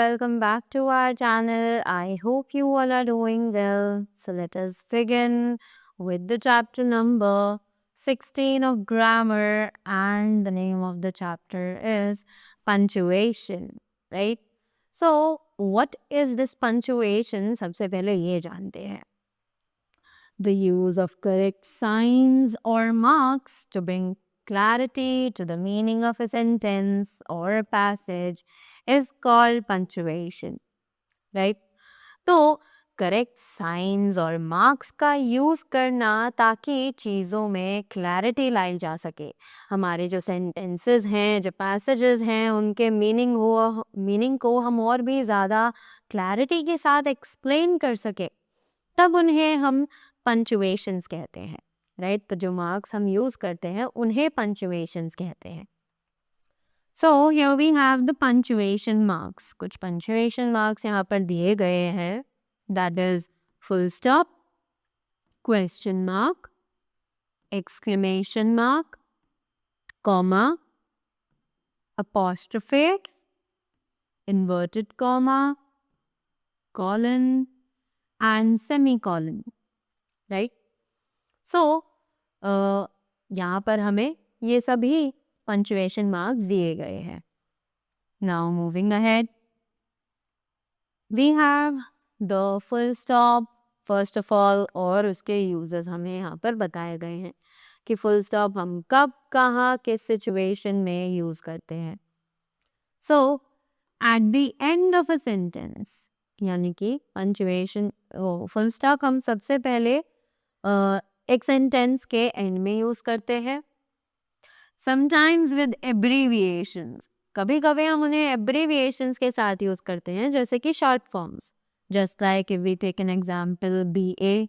welcome back to our channel. I hope you all are doing well. So let us begin with the chapter number 16 of grammar, and the name of the chapter is punctuation, right? So what is this punctuation? सबसे पहले ये जानते हैं. The use of correct signs or marks to bring clarity to the meaning of a sentence or a passage is called punctuation, right? तो correct science और marks का use करना ताकि चीज़ों में क्लैरिटी लाई जा सके. हमारे जो सेंटेंसेस हैं, जो पैसेजेस हैं, उनके मीनिंग को हम और भी ज़्यादा क्लैरिटी के साथ एक्सप्लेन कर सके, तब उन्हें हम पंचुएशंस कहते हैं, राइट? तो जो मार्क्स हम यूज़ करते हैं उन्हें पंचुएशंस कहते हैं. So here we have the punctuation marks. कुछ punctuation marks यहाँ पर दिए गए हैं. That is full stop, question mark, exclamation mark, comma, apostrophe, inverted comma, colon and semicolon, right? So यहाँ पर हमें ये सभी punctuation marks दिए गए हैं. Now moving ahead, we have the full stop first of all, और उसके uses हमें यहाँ पर बताए गए हैं कि full stop हम कब, कहाँ, किस situation में use करते हैं. So at the end of a sentence, यानी कि punctuation full stop हम सबसे पहले एक sentence के end में use करते हैं. Sometimes with abbreviations, कभी कभी हम उन्हें abbreviations के साथ यूज करते हैं, जैसे कि short forms. Just like if we take an example, BA,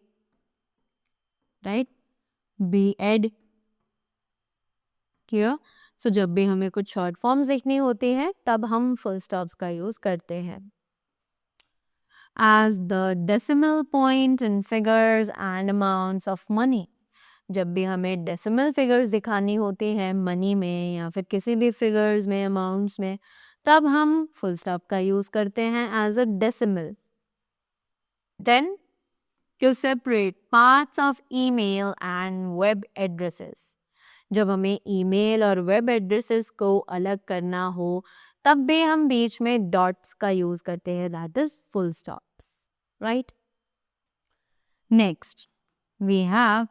right? B.Ed. Clear? So जब भी हमें कुछ short forms लिखनी होती है, तब हम full stops का यूज करते हैं. As the decimal point in figures and amounts of money. जब भी हमें डेसिमल फिगर्स दिखानी होती हैं मनी में या फिर किसी भी फिगर्स में, अमाउंट्स में, तब हम फुल स्टॉप का यूज़ करते हैं as a decimal. Then to separate parts of email and web addresses. जब हमें ईमेल और वेब एड्रेसेस को अलग करना हो, तब भी हम बीच में डॉट्स का यूज़ करते हैं, that is full stops, right? Next we have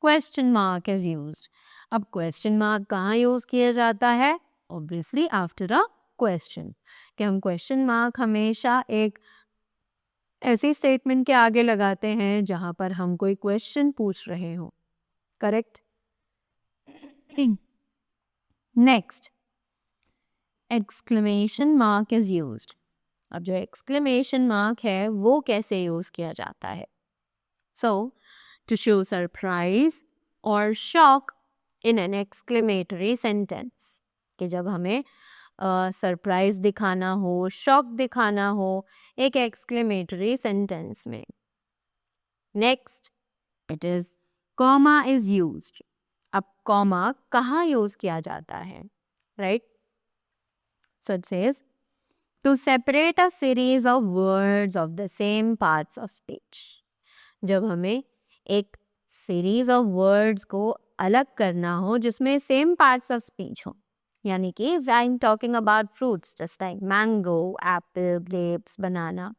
question mark is used. अब क्वेश्चन मार्क कहाँ यूज किया जाता है? Obviously after a question. कि हम क्वेश्चन मार्क हमेशा एक ऐसी स्टेटमेंट के आगे लगाते हैं जहां पर हम कोई क्वेश्चन पूछ रहे हो. Correct? Next, exclamation mark is used. अब जो एक्सक्लेमेशन मार्क है वो कैसे यूज किया जाता है? सो to show surprise or shock in an exclamatory sentence. कि जब हमें सरप्राइज दिखाना हो, शॉक दिखाना हो एक exclamatory sentence में. Next, it is comma is used. अब comma कहाँ यूज किया जाता है? Right? So it says to separate a series of words of the same parts of speech. जब हमें एक सीरीज ऑफ वर्ड्स को अलग करना हो जिसमें सेम पार्ट्स ऑफ स्पीच हो, यानी कि I am talking about fruits just like mango, apple, grapes, banana,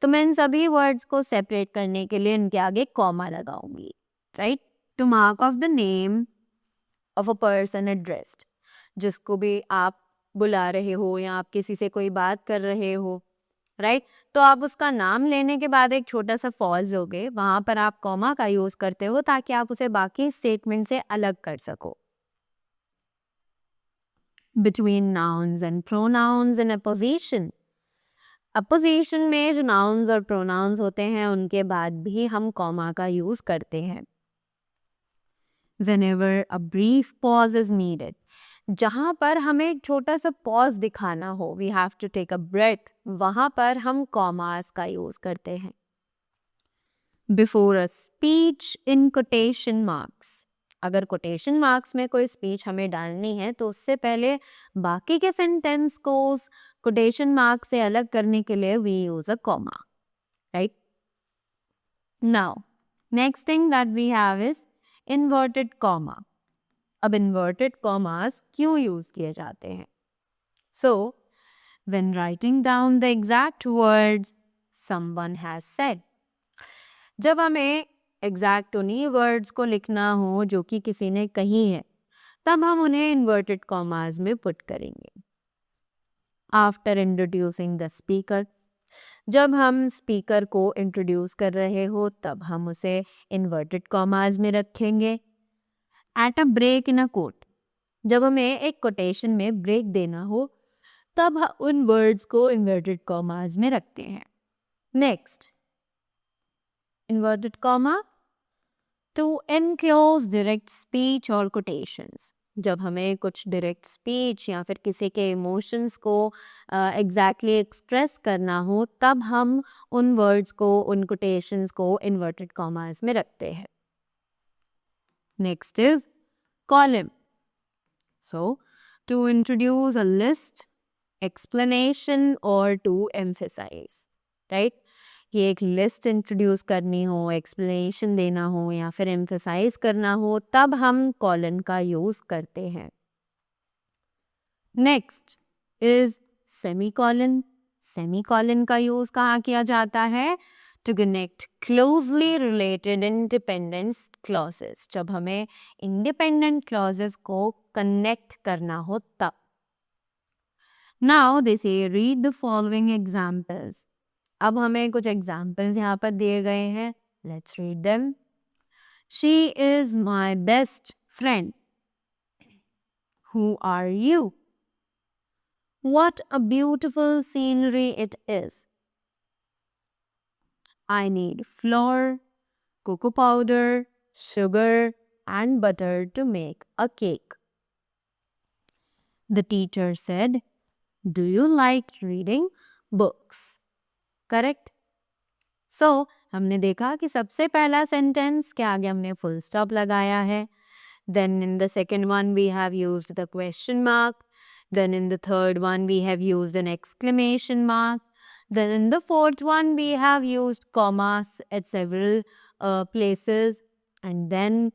तो मैं इन सभी वर्ड्स को सेपरेट करने के लिए इनके आगे कॉमा लगाऊंगी, right? To mark of the name of a person addressed. जिसको भी आप बुला रहे हो या आप किसी से कोई बात कर रहे हो, राइट? तो आप उसका नाम लेने के बाद एक छोटा सा पॉज लोगे, वहां पर आप कॉमा का यूज करते हो ताकि आप उसे बाकी स्टेटमेंट से अलग कर सको. Between nouns and pronouns in apposition. Apposition में जो नाउन्स और प्रोनाउंस होते हैं उनके बाद भी हम कॉमा का यूज करते हैं. Whenever a brief pause is needed. जहाँ पर हमें एक छोटा सा पॉज दिखाना हो, we have to take a breath, वहाँ पर हम कॉमास का यूज करते हैं. Before a speech in quotation marks. अगर कोटेशन मार्क्स में कोई स्पीच हमें डालनी है तो उससे पहले बाकी के सेंटेंस को उस कोटेशन मार्क से अलग करने के लिए we use a comma, right? Now next thing that we have is inverted comma. अब इन्वर्टेड कॉमास क्यों यूज किए जाते हैं? So when writing down the exact words someone has said, जब हमें एग्जैक्ट उन्हीं वर्ड्स को लिखना हो जो कि किसी ने कही है, तब हम उन्हें इन्वर्टेड कॉमास में पुट करेंगे। आफ्टर इंट्रोड्यूसिंग द स्पीकर, जब हम स्पीकर को इंट्रोड्यूस कर रहे हो तब हम उसे इन्वर्टेड कॉमास में रखेंगे। At a break in a quote, जब हमें एक कोटेशन में ब्रेक देना हो तब उन वर्ड्स को इन्वर्टेड कॉमास में रखते हैं। Next, inverted comma two enclose direct speech और कोटेशंस, जब हमें कुछ डायरेक्ट स्पीच या फिर किसी के इमोशंस को एग्जैक्टली एक्सप्रेस करना हो तब हम उन वर्ड्स को, उन कोटेशंस को इन्वर्टेड कॉमास में रखते हैं। Next is colon. So to introduce a list, explanation और टू एम्फेसाइज, राइट? कि एक लिस्ट इंट्रोड्यूस करनी हो, एक्सप्लेनेशन देना हो या फिर एम्फेसाइज करना हो तब हम कॉलन का यूज करते हैं। Next is semicolon. सेमीकॉलन का यूज कहाँ किया जाता है? To connect closely related independent clauses, जब हमें इंडिपेंडेंट क्लॉजेस को कनेक्ट करना हो तब। नाउ दे से रीड द फॉलोइंग एग्जाम्पल्स। अब हमें कुछ एग्जाम्पल्स यहाँ पर दिए गए हैं, let's read them. She is my best friend. Who are you? What a beautiful scenery it is. I need flour, cocoa powder, sugar, and butter to make a cake. The teacher said, do you like reading books? Correct? So, हमने देखा कि सबसे पहला sentence के आगे हमने full stop लगाया है. Then in the second one we have used the question mark. Then in the third one we have used an exclamation mark. Then in the fourth one we have used commas at several places. And then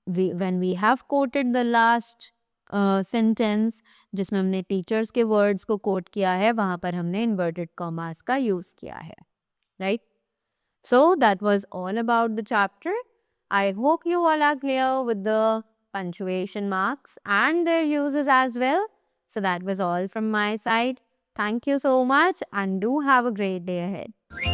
when we have quoted the last sentence जिसमें हमने teachers के words को coat किया है, वहाँ पर हमने inverted commas का यूज किया है, right? So that was all about the chapter. I hope you all are clear with the punctuation marks and their uses as well. So that was all from my side. Thank you so much and do have a great day ahead.